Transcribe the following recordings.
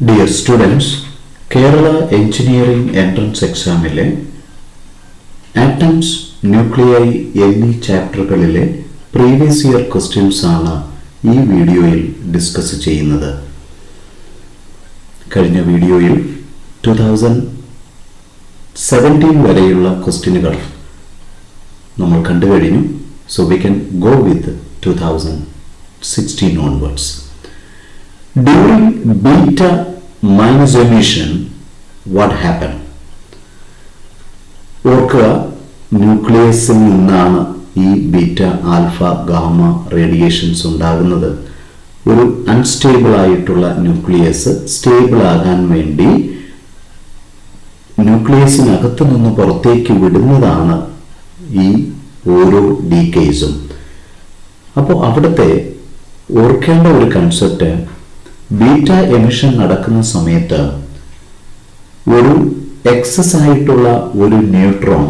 Dear students, Kerala Engineering Entrance Examile Atoms, Nuclei എന്നീ ചാപ്റ്ററുകളിലെ previous year questions ആണ് ഈ വീഡിയോയിൽ ഡിസ്കസ് ചെയ്യുന്നത്. കഴിഞ്ഞ വീഡിയോയിൽ 2017 വരെയുള്ള ക്വസ്റ്റ്യനുകൾ നമ്മൾ കണ്ടു കഴിഞ്ഞു. So we can go with 2016 onwards. During beta minus emission, what happened? ഓർക്കുക, ന്യൂക്ലിയസിൽ നിന്നാണ് ഈ ബീറ്റ ആൽഫ ഗാമ റേഡിയേഷൻസ് ഉണ്ടാകുന്നത്. ഒരു അൺസ്റ്റേബിൾ ആയിട്ടുള്ള ന്യൂക്ലിയസ് സ്റ്റേബിൾ ആകാൻ വേണ്ടി ന്യൂക്ലിയസിനകത്തു നിന്ന് പുറത്തേക്ക് വിടുന്നതാണ് ഈ ഓരോ ഡീക്കേസും. അപ്പോൾ അവിടുത്തെ ഓർക്കേണ്ട ഒരു കൺസെപ്റ്റ്, ബീറ്റ എമിഷൻ നടക്കുന്ന സമയത്ത് ഒരു എക്സസ് ആയിട്ടുള്ള ഒരു neutron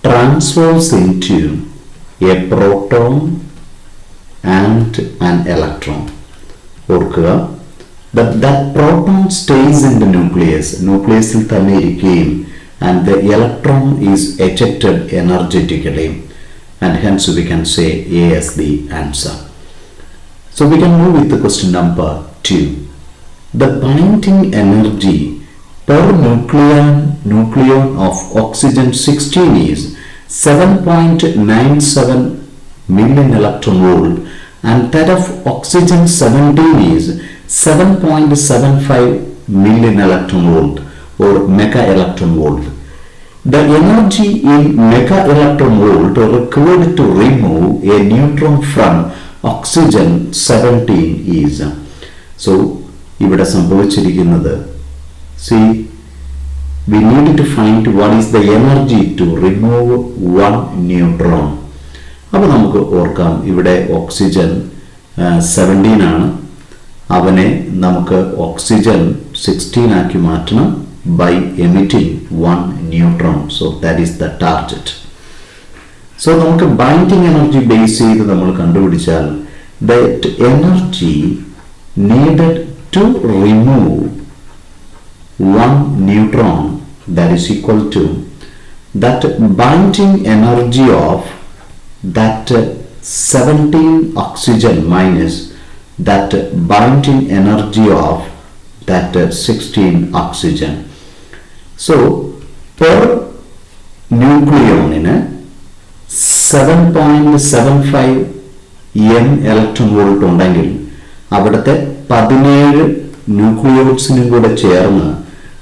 transfers into a proton and an electron. ഓർക്കുക, that proton stays in the nucleus, ന്യൂക്ലിയസിൽ തന്നെ ഇരിക്കുകയും and the electron is ejected energetically, and hence we can say A as the answer. So we can move with the question number 2. The binding energy per nucleon of oxygen 16 is 7.97 million electron volt, and that of oxygen 17 is 7.75 million electron volt or mega electron volt. The energy in mega electron volt required to remove a neutron from oxygen 17 is. So ഇവിടെ സംഭവിച്ചിരിക്കുന്നത്, see, we need to find what is the energy to remove one neutron. അപ്പോൾ നമുക്ക് ഓർക്കാം, ഇവിടെ oxygen 17 ആണ്, അവനെ നമുക്ക് oxygen 16 ആക്കി മാറ്റണം by emitting one neutron. So that is the target. So നമുക്ക് binding energy base ചെയ്ത് നമ്മൾ കണ്ടുപിടിച്ചാൽ, that energy needed to remove one neutron, that is equal to that binding energy of that 17 oxygen minus that binding energy of that 16 oxygen. So per nucleon 7.75 m electron volt ഉണ്ടെങ്കിൽ അവിടുത്തെ 17 ന്യൂക്ലിയോട്സിനും കൂടെ ചേർന്ന്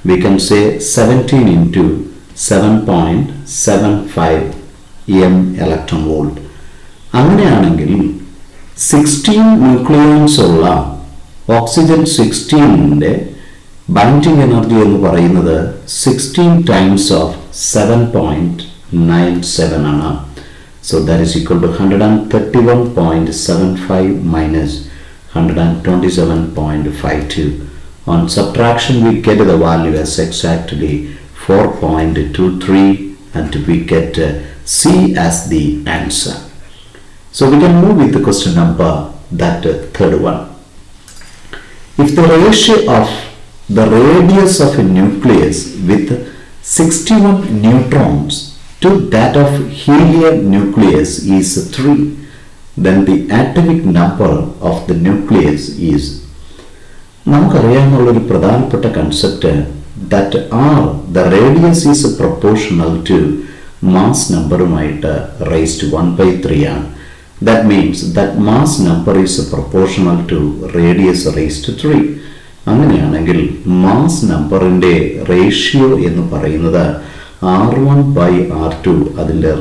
we can say 17 into 7.75 m electron volt. അങ്ങനെയാണെങ്കിൽ 16 nucleons ഉള്ള oxygen 16ന്റെ binding energy എന്ന് പറയുന്നത് 16 times of 7.97 ആണ്. So that is equal to 131.75 minus 127.52. On subtraction we get the value as exactly 4.23, and we get C as the answer. So we can move with the question number, that third one. If the ratio of the radius of a nucleus with 61 neutrons to that of helium nucleus is 3, then the atomic number of the nucleus is. നമുക്കറിയാവുന്ന ഒരു പ്രധാനപ്പെട്ട concept, that R, the radius is proportional to mass നമ്പറുമായിട്ട് raised 1/3 ആണ്. That means that mass number is proportional to radius raised to 3. അങ്ങനെയാണെങ്കിൽ mass നമ്പറിൻ്റെ ratio എന്ന് പറയുന്നത് R1/R2, അതിൻ്റെ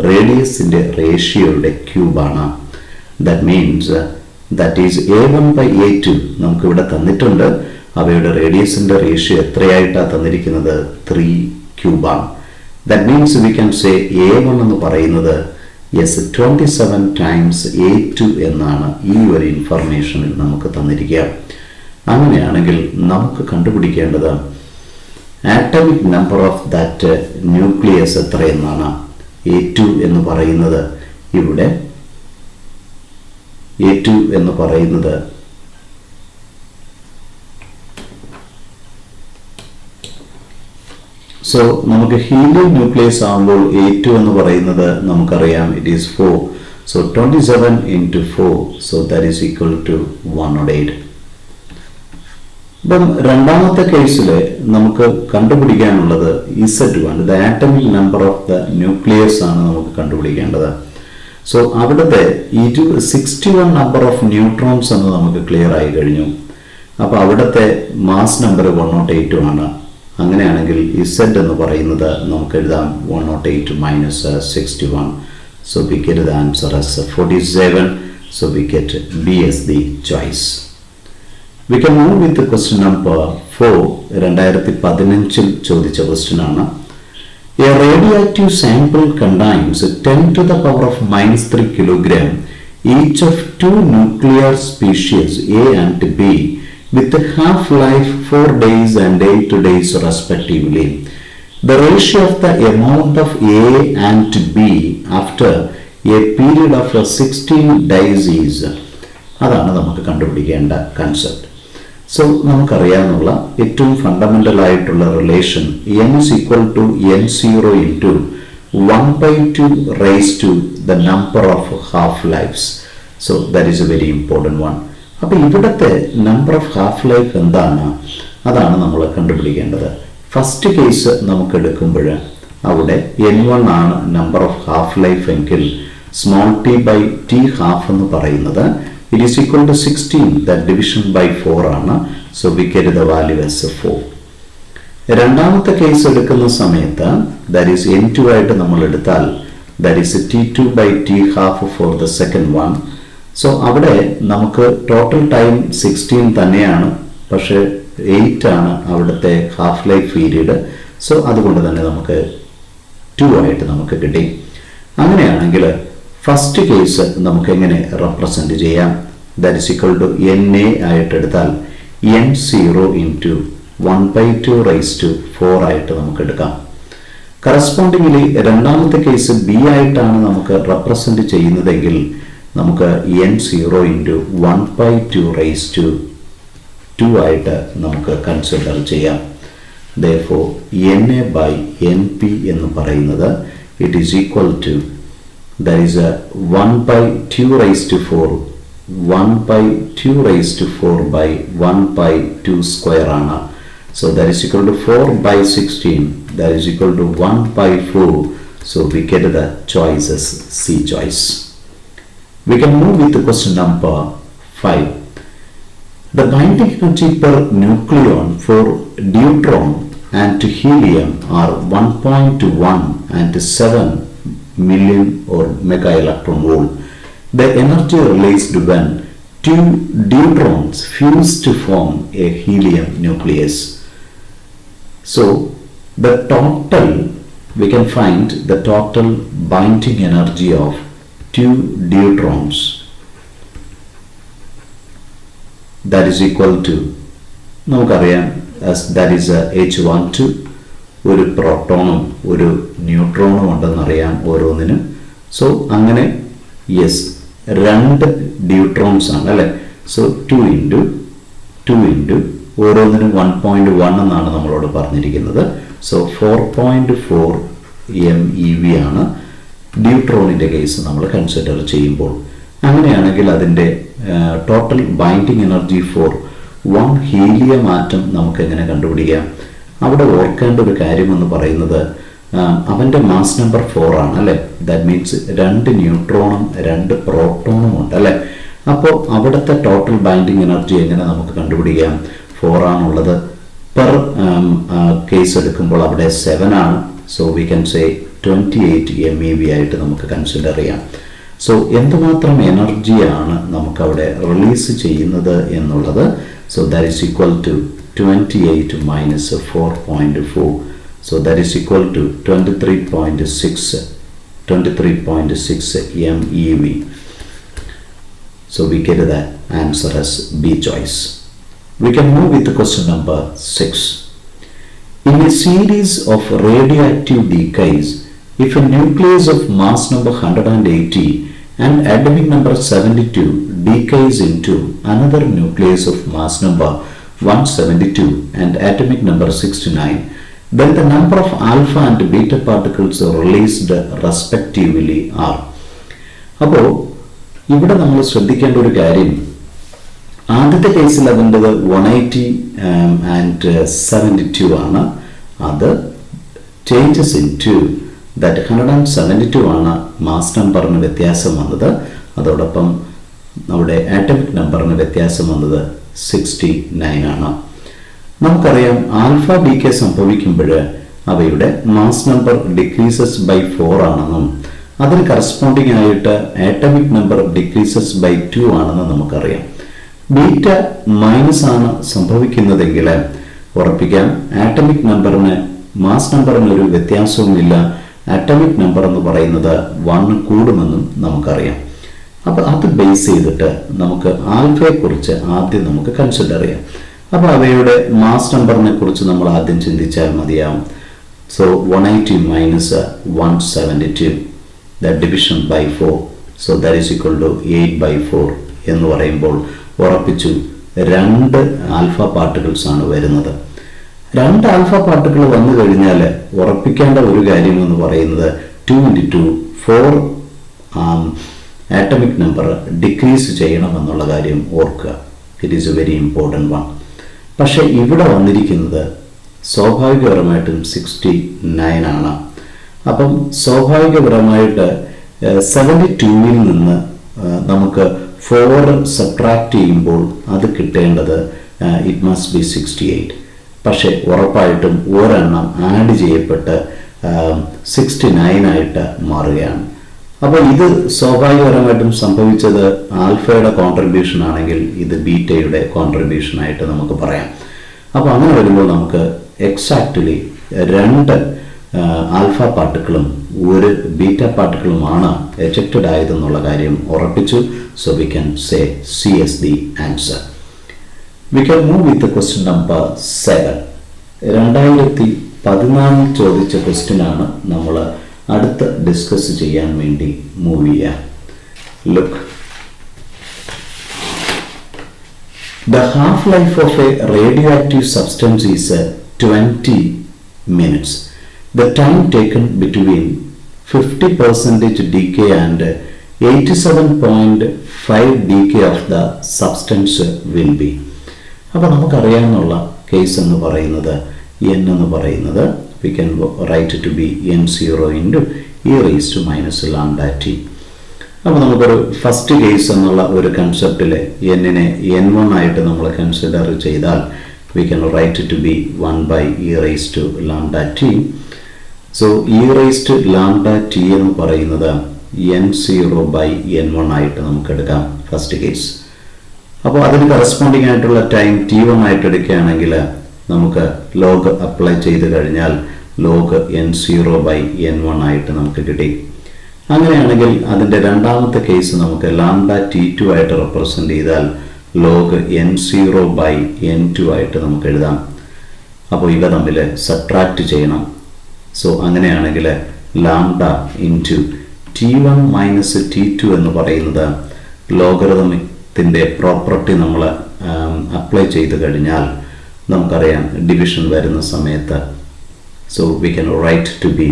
റേഡിയസിൻ്റെ റേഷ്യോയുടെ ക്യൂബാണ്. That means that is A1/A2. നമുക്കിവിടെ തന്നിട്ടുണ്ട്, അവയുടെ റേഡിയസിൻ്റെ റേഷ്യോ എത്രയായിട്ടാണ് തന്നിരിക്കുന്നത്? 3 ക്യൂബാണ്. That means we can say A1 എന്ന് പറയുന്നത് 27 times A2 എന്നാണ് ഈ ഒരു ഇൻഫർമേഷനിൽ നമുക്ക് തന്നിരിക്കുക. അങ്ങനെയാണെങ്കിൽ നമുക്ക് കണ്ടുപിടിക്കേണ്ടത് atomic number of that nucleus എത്രയെന്നാണ്. A2 എന്ന് പറയുന്നത് ഇവിടെ A2 എന്ന് പറയുന്നത് So നമുക്ക് ഹീലിയം ന്യൂക്ലിയസ് ആകുമ്പോൾ A2 എന്ന് പറയുന്നത് നമുക്കറിയാം it is 4. So 27 into 4, so that is equal to 108. അപ്പം രണ്ടാമത്തെ കേസിൽ നമുക്ക് കണ്ടുപിടിക്കാനുള്ളത് Z1, the atomic number of the nucleus ആണ് നമുക്ക് കണ്ടുപിടിക്കേണ്ടത്. സോ അവിടുത്തെ 61 നമ്പർ ഓഫ് ന്യൂട്രോൺസ് എന്ന് നമുക്ക് ക്ലിയർ ആയി കഴിഞ്ഞു. അപ്പോൾ അവിടുത്തെ മാസ് നമ്പർ 108 ആണ്. അങ്ങനെയാണെങ്കിൽ Z എന്ന് പറയുന്നത് നമുക്ക് എഴുതാം 108 minus 61. So we get the answer as 47. So we get B as the choice. We can move with the question number 4. 2015 ചോദിച്ച ക്വസ്റ്റ്യൻ ആണ്. A radioactive sample contains 10 to the power of -3 kilogram each of two nuclear species A and B with a half-life 4 days and 8 days respectively. The ratio of the amount of A and B after a period of 16 days is. അതാണ് നമുക്ക് കണ്ടുപിടിക്കേണ്ട concept. So നമുക്കറിയാവുന്ന ഏറ്റവും fundamental ആയിട്ടുള്ള relation n is equal to n0 into 1/2 raised to the number of half-lives. So that is a very important one. അപ്പോൾ ഇവിടുത്തെ number of half life എന്താണ്, അതാണ് നമ്മൾ കണ്ടുപിടിക്കേണ്ടത്. ഫസ്റ്റ് കേസ് നമുക്ക് എടുക്കുമ്പോൾ അവിടെ n1 ആണ് നമ്പർ ഓഫ് ഹാഫ് ലൈഫ് എങ്കിൽ small t by t half എന്ന് പറയുന്നത് it is equal to 16, that division by 4 ആണ്. So we get the value as 4. രണ്ടാമത്തെ കേസ് എടുക്കുന്ന സമയത്ത് that is n2 ആയിട്ട് നമ്മൾ എടുത്താൽ that is t2 by t half for the second one. So അവിടെ നമുക്ക് ടോട്ടൽ ടൈം 16 തന്നെയാണ്, പക്ഷേ 8 ആണ് അവിടുത്തെ ഹാഫ് ലൈഫ് പീരീഡ്. സോ അതുകൊണ്ട് തന്നെ നമുക്ക് 2 ആയിട്ട് നമുക്ക് കിട്ടി. അങ്ങനെയാണെങ്കിൽ ഫസ്റ്റ് കേസ് നമുക്ക് എങ്ങനെ റെപ്രസെന്റ് ചെയ്യാം? That is equal to NA ആയിട്ട് എടുത്താൽ n0 into 1/2 raised to 4 ആയിട്ട് നമുക്ക് എടുക്കാം. കറസ്പോണ്ടിംഗ്ലി രണ്ടാമത്തെ കേസ് B ആയിട്ടാണ് നമുക്ക് റെപ്രസെന്റ് ചെയ്യുന്നതെങ്കിൽ നമുക്ക് n0 into 1/2 raised to 2 ആയിട്ട് നമുക്ക് കൺസിഡർ ചെയ്യാം. Therefore NA by NP എന്ന് പറയുന്നത് it is equal to, that is a 1/2 raised to 4, 1/2 raised to 4 by 1/2 square ആണ്. So that is equal to 4 by 16, that is equal to 1/4. So we get the choice as C choice. We can move with the question number 5. The binding energy per nucleon for deuteron and helium are 1.1 and 7 million or mega electron volt. The energy released when two deuterons fuse to form a helium nucleus. So the total, we can find the total binding energy of two deuterons, that is equal to, നമുക്കറിയാം as that is H12, ഒരു പ്രോട്ടോണും ഒരു ന്യൂട്രോണും ഉണ്ടെന്നറിയാം ഓരോന്നിനും. So അങ്ങനെ yes രണ്ട് ഡ്യൂട്രോൺസ് ആണ് അല്ലേ. So 2 into ഓരോന്നിനും 1.1 എന്നാണ് നമ്മളോട് പറഞ്ഞിരിക്കുന്നത്. സോ 4.4 MeV ആണ് ഡ്യൂട്രോണിൻ്റെ കേസ് നമ്മൾ കൺസിഡർ ചെയ്യുമ്പോൾ. അങ്ങനെയാണെങ്കിൽ അതിൻ്റെ total binding energy for 1 helium atom നമുക്ക് എങ്ങനെ കണ്ടുപിടിക്കാം? അവിടെ ഓർക്കേണ്ട ഒരു കാര്യമെന്ന് പറയുന്നത് അവൻ്റെ മാസ് നമ്പർ 4 ആണ് അല്ലേ. ദാറ്റ് മീൻസ് 2 ന്യൂട്രോണും 2 പ്രോട്ടോണും ഉണ്ട് അല്ലേ. അപ്പോൾ അവിടുത്തെ ടോട്ടൽ ബൈൻഡിങ് എനർജി എങ്ങനെ നമുക്ക് കണ്ടുപിടിക്കാം? 4 ആണുള്ളത്. പെർ കേസ് എടുക്കുമ്പോൾ അവിടെ 7 ആണ്. So we can say 28 MeV ആയിട്ട് നമുക്ക് കൺസിഡർ ചെയ്യാം. സോ എന്തുമാത്രം എനർജിയാണ് നമുക്കവിടെ റിലീസ് ചെയ്യുന്നത് എന്നുള്ളത്. So that is equal to 28 minus 4.4. So that is equal to 23.6 MeV. So we get the answer as B choice. We can move with the question number 6. In a series of radioactive decays, if a nucleus of mass number 180 and atomic number 72 decays into another nucleus of mass number 172 and atomic number 69, then the number of alpha and beta particles released respectively are. അപ്പോൾ ഇവിടെ നമ്മൾ ശ്രദ്ധിക്കേണ്ട ഒരു കാര്യം, ആദ്യത്തെ കേസിൽ അതിൻ്റെത് 180 and 72 ആണ്. അത് ചേഞ്ചസ് ഇൻ ടു ദാറ്റ് 172 ആണ് മാസ് നമ്പറിന് വ്യത്യാസം വന്നത്. അതോടൊപ്പം നമ്മുടെ ആറ്റമിക് നമ്പറിന് വ്യത്യാസം വന്നത് 69 ആണ്. നമുക്കറിയാം ആൽഫ ഡീകെ സംഭവിക്കുമ്പോൾ അവയുടെ മാസ് നമ്പർ ഡിക്രീസസ് ബൈ 4 ആണെന്നും അതിന് കറസ്പോണ്ടിങ് ആയിട്ട് ആറ്റമിക് നമ്പർ ഡിക്രീസസ് ബൈ 2 ആണെന്നും നമുക്കറിയാം. ബീറ്റ മൈനസ് ആണ് സംഭവിക്കുന്നതെങ്കിൽ ഉറപ്പിക്കാം ആറ്റമിക് നമ്പറിന് മാസ് നമ്പറിന് ഒരു വ്യത്യാസവുമില്ല. ആറ്റമിക് നമ്പർ എന്ന് പറയുന്നത് 1 കൂടുമെന്നും നമുക്കറിയാം. അപ്പോൾ അത് ബേസ് ചെയ്തിട്ട് നമുക്ക് ആൽഫയെക്കുറിച്ച് ആദ്യം നമുക്ക് കൺസിഡർ ചെയ്യാം. അപ്പോൾ അവയുടെ മാസ് നമ്പറിനെ കുറിച്ച് നമ്മൾ ആദ്യം ചിന്തിച്ചാൽ മതിയാവും. So 180 minus 172 that division by 4, so that is equal to 8/4 എന്ന് പറയുമ്പോൾ ഉറപ്പിച്ചു 2 ആൽഫ പാർട്ടിക്കിൾസ് ആണ് വരുന്നത്. 2 ആൽഫ പാർട്ടിക്കിൾ വന്നു കഴിഞ്ഞാൽ ഉറപ്പിക്കേണ്ട ഒരു കാര്യം എന്ന് പറയുന്നത് 2 × 2 4 ആറ്റമിക് നമ്പർ ഡിക്രീസ് ചെയ്യണമെന്നുള്ള കാര്യം ഓർക്കുക. It is A very important one. പക്ഷെ ഇവിടെ വന്നിരിക്കുന്നത് സ്വാഭാവികപരമായിട്ടും 69 ആണ്. അപ്പം സ്വാഭാവികപരമായിട്ട് 72-ൽ നിന്ന് നമുക്ക് 4 സബ്ട്രാക്ട് ചെയ്യുമ്പോൾ അത് കിട്ടേണ്ടത് ഇറ്റ് മസ്റ്റ് ബി 68. പക്ഷെ ഉറപ്പായിട്ടും ഒരെണ്ണം ആഡ് ചെയ്യപ്പെട്ട് 69 ആയിട്ട് മാറുകയാണ്. അപ്പോൾ ഇത് സ്വാഭാവികപരമായിട്ടും സംഭവിച്ചത് ആൽഫയുടെ കോൺട്രിബ്യൂഷൻ ആണെങ്കിൽ ഇത് ബീറ്റയുടെ കോൺട്രിബ്യൂഷൻ ആയിട്ട് നമുക്ക് പറയാം. അപ്പോൾ അങ്ങനെ വരുമ്പോൾ നമുക്ക് എക്സാക്ട്ലി 2 ആൽഫ പാർട്ടിക്കിളും 1 ബീറ്റ പാർട്ടിക്കിളുമാണ് എജക്റ്റഡ് ആയതെന്നുള്ള കാര്യം ഉറപ്പിച്ചു. So we can say C as the answer. V can move with question number 7. 2014 ചോദിച്ച ക്വസ്റ്റ്യനാണ് നമ്മൾ അടുത്ത് ഡിസ്കസ് ചെയ്യാൻ വേണ്ടി മൂവ് ചെയ്യാം. Look, the half-life of a radioactive substance is 20 minutes. The time taken between 50% decay and 87.5 decay of the substance will be. അപ്പോൾ നമുക്കറിയാവുന്ന case എന്ന് പറയുന്നത് n എന്ന് പറയുന്നത് we can write it to be n0 into e raised to minus lambda t. അപ്പോൾ നമുക്കൊരു first case എന്നുള്ള ഒരു കൺസെപ്റ്റിൽ എന്നിനെ n1 ആയിട്ട് നമ്മൾ കൺസിഡർ ചെയ്താൽ we can write it to be 1/e raised to lambda t. So e raised to lambda t എന്ന് പറയുന്നത് n0/n1 ആയിട്ട് നമുക്ക് എടുക്കാം ഫസ്റ്റ് കേസ്. അപ്പോൾ അതിന് കറസ്പോണ്ടിങ് ആയിട്ടുള്ള ടൈം t1 ആയിട്ട് എടുക്കുകയാണെങ്കിൽ നമുക്ക് ലോഗ് അപ്ലൈ ചെയ്ത് കഴിഞ്ഞാൽ ലോഗ് n0/n1 ആയിട്ട് നമുക്ക് കിട്ടി. അങ്ങനെയാണെങ്കിൽ അതിൻ്റെ രണ്ടാമത്തെ കേസ് നമുക്ക് ലാംഡ t2 ആയിട്ട് റെപ്രസെൻ്റ് ചെയ്താൽ ലോഗ് n0/n2 ആയിട്ട് നമുക്ക് എഴുതാം. അപ്പോൾ ഇവ തമ്മിൽ സബ്ട്രാക്ട് ചെയ്യണം. സോ അങ്ങനെയാണെങ്കിൽ lambda into t1 minus t2 എന്ന് പറയുന്നത് ലോഗറിതമിൻ്റെ പ്രോപ്പർട്ടി നമ്മൾ അപ്ലൈ ചെയ്ത് കഴിഞ്ഞാൽ നമുക്കറിയാം ഡിവിഷൻ വരുന്ന സമയത്ത് so we can write to b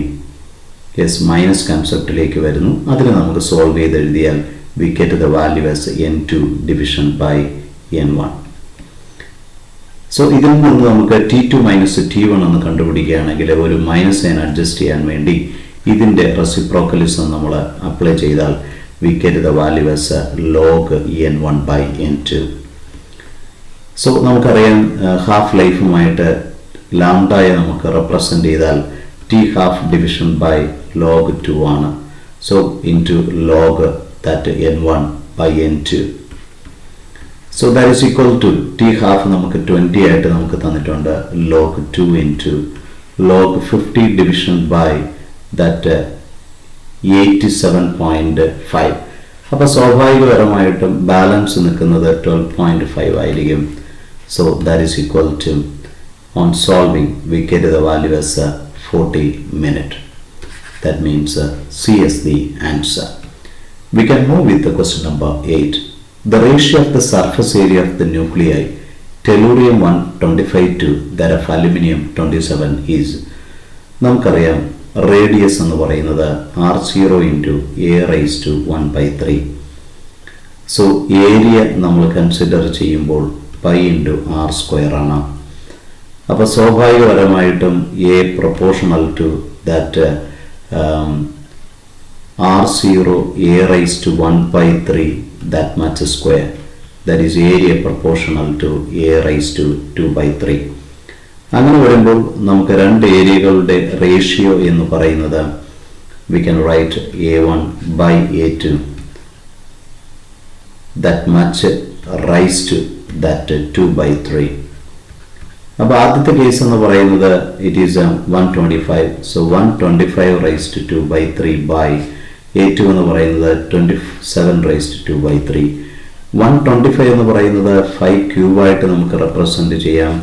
minus കൺസെപ്റ്റിലേക്ക് വരുന്നു. അതിന് നമുക്ക് സോൾവ് ചെയ്ത് എഴുതിയാൽ we get the value as n2 division by n1. So ഇതിൽ നിന്ന് നമുക്ക് t2 മൈനസ് t1 എന്ന് കണ്ടുപിടിക്കുകയാണെങ്കിൽ ഒരു മൈനസ് സൈൻ അഡ്ജസ്റ്റ് ചെയ്യാൻ വേണ്ടി ഇതിൻ്റെ റെസിപ്രോക്കലിസം നമ്മൾ അപ്ലൈ ചെയ്താൽ we get the value as log n1 by n2. So നമുക്കറിയാം ഹാഫ് ലൈഫുമായിട്ട് ലാംഡയെ നമുക്ക് റെപ്രസെൻ്റ് ചെയ്താൽ t half division by log 2 ആണ്. So into log that n1 by n2. So that is equal to t half നമുക്ക് 20 ആയിട്ട് നമുക്ക് തന്നിട്ടുണ്ട്. Log 2 into log 50 division by that 87.5. അപ്പോൾ സ്വാഭാവികപരമായിട്ടും ബാലൻസ് നിൽക്കുന്നത് 12.5 ആയിരിക്കും. So that is equal to on solving we get the value as 40 minutes. That means C is the answer. We can move with the question number 8. The ratio of the surface area of the nuclei tellurium 125 to that of aluminium 27 is, നമുക്കറിയാം radius എന്ന് പറയുന്നത് r0 into a raised to 1 by 3. So area നമ്മൾ consider ചെയ്യുമ്പോൾ pi into r square ആണ്. അപ്പോൾ സ്വാഭാവികപരമായിട്ടും a proportional to that r0 a raised to 1 by 3 that much square, that is area proportional to a raised to 2 by 3. അങ്ങനെ വരുമ്പോൾ നമുക്ക് രണ്ട് ഏരിയകളുടെ ratio എന്ന് പറയുന്നത് we can write a1 by a2 that much raised to that 2 by 3. അപ്പോൾ ആദ്യത്തെ case എന്ന് പറയുന്നത് it is 125, so 125 raised to 2 by 3 by a2 എന്ന് പറയുന്നത് 27 raised to 2 by 3. 125 എന്ന് പറയുന്നത് 5 ക്യൂബായിട്ട് നമുക്ക് റെപ്രസെൻറ്റ് ചെയ്യാം.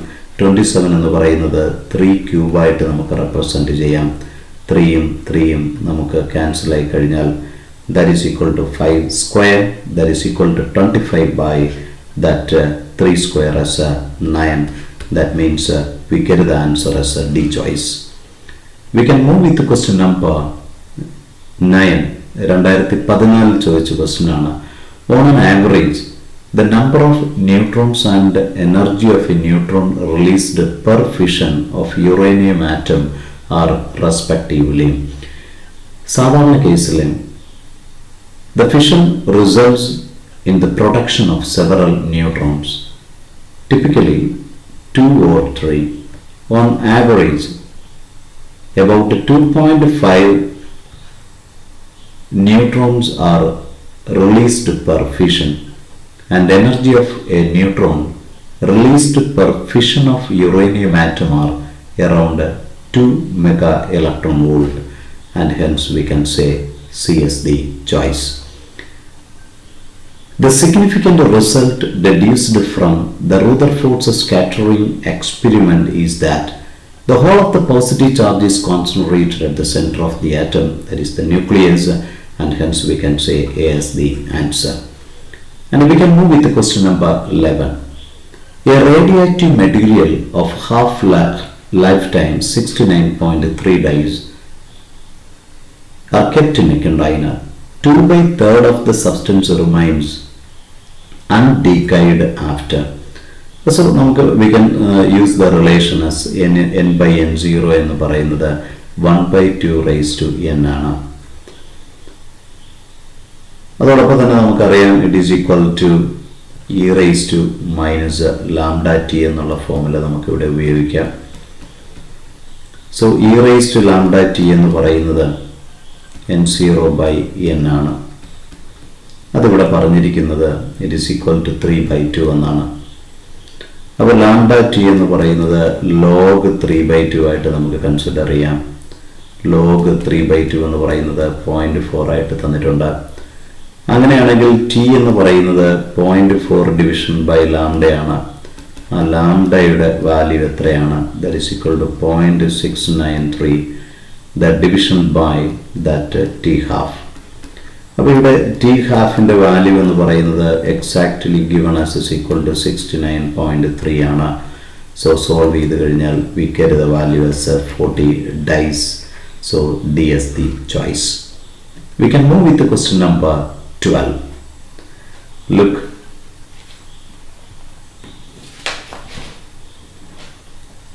27 എന്ന് പറയുന്നത് 3 ക്യൂബായിട്ട് നമുക്ക് റെപ്രസെൻറ്റ് ചെയ്യാം. 3യും 3യും നമുക്ക് ക്യാൻസൽ ആയി കഴിഞ്ഞാൽ that is equal to 5 square, that is equal to 25 by that 3 square as 9. That means we get the answer as D choice. We can move with the question number 9. 2014 ചോദിച്ച question ആണ്. On an average, the number of neutrons and energy of a neutron released per fission of uranium atom are respectively. സാധാരണ കേസിൽ the fission results in the production of several neutrons, typically 2 or 3. On average, about 2.5 neutrons are released per fission, and energy of a neutron released per fission of uranium atom are around 2 mega electron volt, and hence we can say C as the choice. The significant result deduced from the Rutherford scattering experiment is that the whole of the positive charge is concentrated at the center of the atom, that is the nucleus, and hence we can say A as the answer. And we can move with the question number 11. A radioactive material of half-lifetime 69.3 days are kept in a container. 2 by 3rd of the substance remains undecayed after. So we can use the relation as n by n0 എന്ന് പറയുന്നത് 1 by 2 raised to n ആണ്. അതോടൊപ്പം തന്നെ നമുക്കറിയാം it is equal to e raised to minus lambda t എന്നുള്ള formula നമുക്കിവിടെ ഉപയോഗിക്കാം. So e raised to lambda t എന്ന് പറയുന്നത് n0 by n ആണ്. അതിവിടെ പറഞ്ഞിരിക്കുന്നത് it is equal to 3 by 2 എന്നാണ്. അപ്പോൾ ലാംഡ ടി എന്ന് പറയുന്നത് log 3 by 2 ആയിട്ട് നമുക്ക് കൺസിഡർ ചെയ്യാം. log 3 by 2 എന്ന് പറയുന്നത് 0.4 ആയിട്ട് തന്നിട്ടുണ്ട്. അങ്ങനെയാണെങ്കിൽ ടി എന്ന് പറയുന്നത് 0.4 ഡിവിഷൻ ബൈ ലാംഡയാണ്. ആ ലാംഡയുടെ വാല്യൂ എത്രയാണ്? that is equal to 0.693, that division by that t half. അപ്പോൾ ഇവിടെ ടി ഹാഫിൻ്റെ വാല്യൂ എന്ന് പറയുന്നത് exactly given as is equal to 69.3 ആണ്. സോ സോൾവ് ചെയ്ത് കഴിഞ്ഞാൽ we get the value as 40 days. So D is the choice. We can move with question number 12. Look,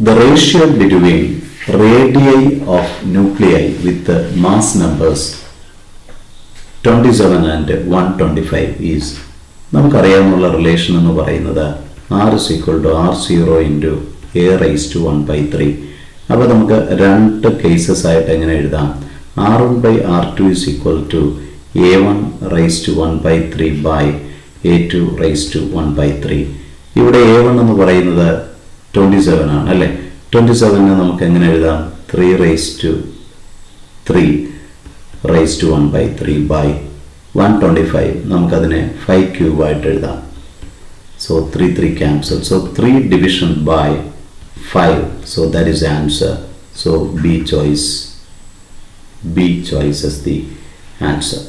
the ratio between radii of nuclei with the mass numbers 27 and 125 is, നമുക്കറിയാവുന്ന relation എന്ന് പറയുന്നത് r is equal to r0 into a raised to 1 by 3. അപ്പോൾ നമുക്ക് രണ്ട് cases ആയിട്ട് എങ്ങനെ എഴുതാം? r1 by r2 is equal to a1 raised to 1 by 3 by a2 raised to 1 by 3. ഇവിടെ a1 എന്ന് പറയുന്നത് 27 ആണ് അല്ലേ? 27നെ നമുക്ക് എങ്ങനെ എഴുതാം? 3 raised to 3 raised to 1 by 3 by 125. നമുക്കതിനെ 5 ക്യൂബ് ആയിട്ട് എഴുതാം. So 3 cancel. So 3 division by 5. So that is the answer. So B choice is the answer.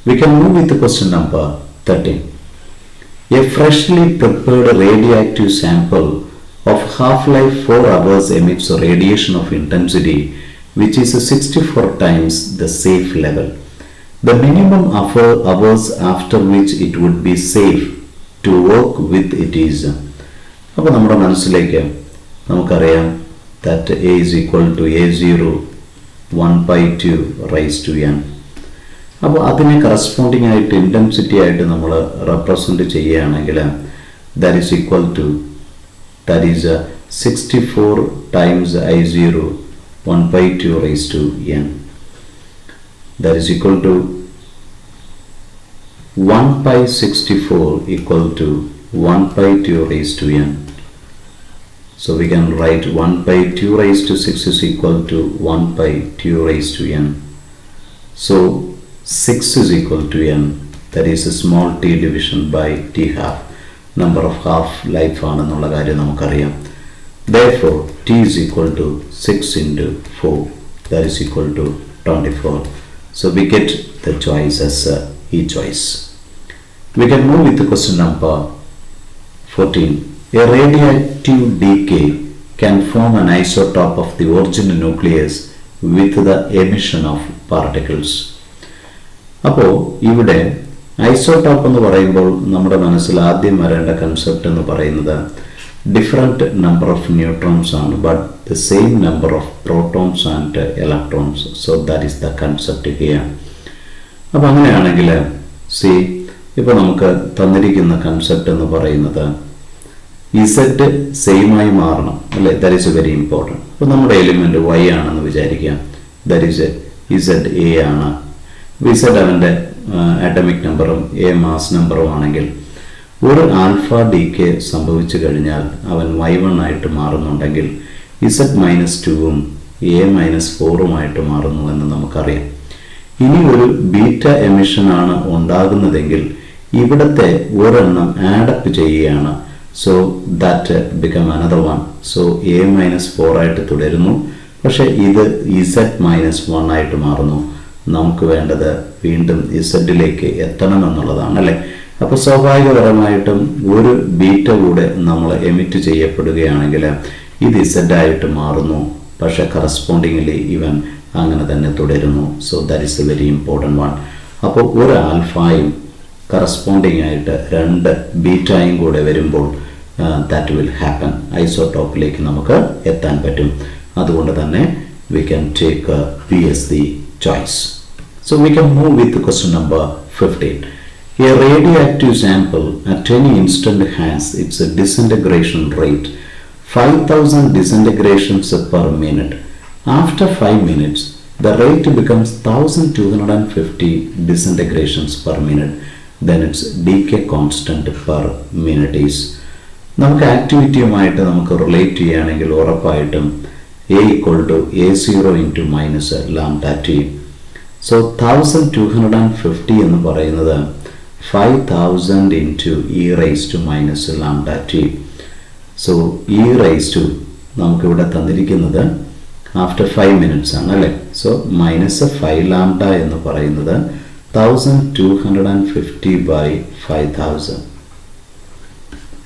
We can move with the question number 13. A freshly prepared radioactive sample of half-life 4 hours emits a radiation of intensity which is 64 times the safe level. The minimum hours after which it would be safe to work with it is. അപ്പോൾ നമ്മുടെ മനസ്സിലേക്ക് നമുക്കറിയാം that A is equal to A0 1/2 raised to n. അപ്പോൾ അതിനെ corresponding ആയിട്ട് intensity ആയിട്ട് നമ്മൾ represent ചെയ്യുകയാണെങ്കിൽ that is equal to 64 times I0 1/2 raised to n. That is equal to 1/64 equal to 1/2 raised to n. So we can write 1/2 raised to 6 is equal to 1/2 raised to n. So 6 is equal to n, that is a small t division by t half. Number of half life ആണെന്നുള്ള കാര്യം നമുക്കറിയാം. Therefore t is equal to 6 into 4, that is equal to 24. So we get the choice as E choice. We can move with the question number 14. A radioactive decay can form an isotope of the original nucleus with the emission of particles. അപ്പോൾ ഇവിടെ isotope എന്ന് പറയുമ്പോൾ നമ്മുടെ മനസ്സിൽ ആദ്യം വരേണ്ട concept എന്ന് പറയുന്നത് ഡിഫറെൻറ്റ് നമ്പർ ഓഫ് ന്യൂട്രോൺസ് ആണ്, but the same number of protons and electrons. So that is the concept here. അപ്പോൾ അങ്ങനെയാണെങ്കിൽ ഇപ്പോൾ നമുക്ക് തന്നിരിക്കുന്ന കൺസെപ്റ്റ് എന്ന് പറയുന്നത് ഇസഡ് സെയിമായി മാറണം അല്ലേ, ദാറ്റ് ഈസ് വെരി ഇമ്പോർട്ടൻറ്റ്. അപ്പോൾ നമ്മുടെ എലിമെൻറ്റ് വൈ ആണെന്ന് വിചാരിക്കുക, ദാറ്റ് ഈസ് ഇസഡ് എ ആണ്. ഇസഡ് അവൻ്റെ ആറ്റമിക് നമ്പറും എ മാസ് നമ്പറും ആണെങ്കിൽ ഒരു ആൽഫ ഡിക്ക് സംഭവിച്ചു കഴിഞ്ഞാൽ അവൻ y1 ആയിട്ട് മാറുന്നുണ്ടെങ്കിൽ Z-2ഉം A-4ഉമായിട്ട് മാറുന്നു എന്ന് നമുക്കറിയാം. ഇനി ഒരു ബീറ്റ എമിഷൻ ആണ് ഉണ്ടാകുന്നതെങ്കിൽ ഇവിടത്തെ ഒരെണ്ണം ആഡപ്പ് ചെയ്യുകയാണ്. So that become another one. So A-4 ആയിട്ട് തുടരുന്നു, പക്ഷേ ഇത് Z-1 ആയിട്ട് മാറുന്നു. നമുക്ക് വേണ്ടത് വീണ്ടും ഇസഡിലേക്ക് എത്തണമെന്നുള്ളതാണ് അല്ലേ. അപ്പോൾ സ്വാഭാവികപരമായിട്ടും ഒരു ബീറ്റ കൂടെ നമ്മൾ എമിറ്റ് ചെയ്യപ്പെടുകയാണെങ്കിൽ ഇത് ഇസഡായിട്ട് മാറുന്നു, പക്ഷേ കറസ്പോണ്ടിങ്ങിലി ഇവൻ അങ്ങനെ തന്നെ തുടരുന്നു. So that is A very important one. അപ്പോൾ ഒരു ആൽഫായും കറസ്പോണ്ടിങ് ആയിട്ട് രണ്ട് ബീറ്റായും കൂടെ വരുമ്പോൾ ദാറ്റ് വിൽ ഹാപ്പൻ. ഐസോടോപ്പിലേക്ക് നമുക്ക് എത്താൻ പറ്റും. അതുകൊണ്ട് തന്നെ we can take B as the choice. So we can move with the question number 15. A radioactive sample at any instant has its disintegration rate 5000 disintegrations per minute. After 5 minutes, the rate becomes 1250 disintegrations per minute. Then its decay constant per minute is. നമുക്ക് ആക്ടിവിറ്റിയുമായിട്ട് നമുക്ക് relate ചെയ്യുകയാണെങ്കിൽ ഉറപ്പായിട്ടും A equal to A0 into minus lambda t. So 1250 എന്ന് പറയുന്നത് 5000 into e raised to minus lambda t. So e raised to നമുക്കിവിടെ തന്നിരിക്കുന്നത് after 5 minutes ആണ് അല്ലേ. സോ മൈനസ് 5 ലാംഡ എന്ന് പറയുന്നത് 1250 by 5000.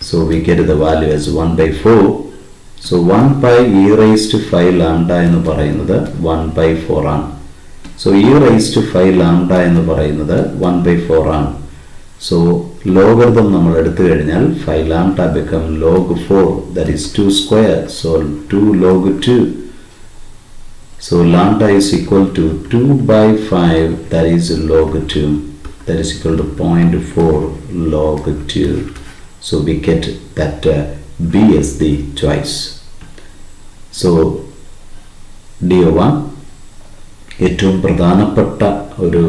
So we get the value as 1/4. So 1 e raised to 5 lambda എന്ന് പറയുന്നത് 1/4 ആണ്. So e raised to 5 lambda എന്ന് പറയുന്നത് 1/4 ആണ്. So logarithm നമ്മൾ എടുത്തു കഴിഞ്ഞാൽ 5 lambda become log 4, that is 2 square. So 2 log 2. So lambda is equal to 2/5, that is log 2. That is equal to 0.4 log 2. So we get that B is the choice. So D1 ഏറ്റവും പ്രധാനപ്പെട്ട ഒരു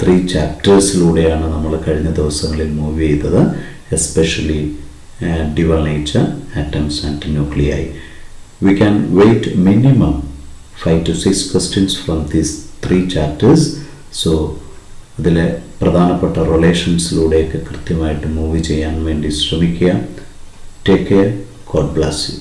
3 ചാപ്റ്റേഴ്സിലൂടെയാണ് നമ്മൾ കഴിഞ്ഞ ദിവസങ്ങളിൽ move ചെയ്തത്, especially dual nature, atoms and nuclei. We can wait minimum 5 to 6 questions from these 3 chapters. So അതിലെ പ്രധാനപ്പെട്ട റിലേഷൻസിലൂടെയൊക്കെ കൃത്യമായിട്ട് മൂവ് ചെയ്യാൻ വേണ്ടി ശ്രമിക്കുക. Take care. God bless you.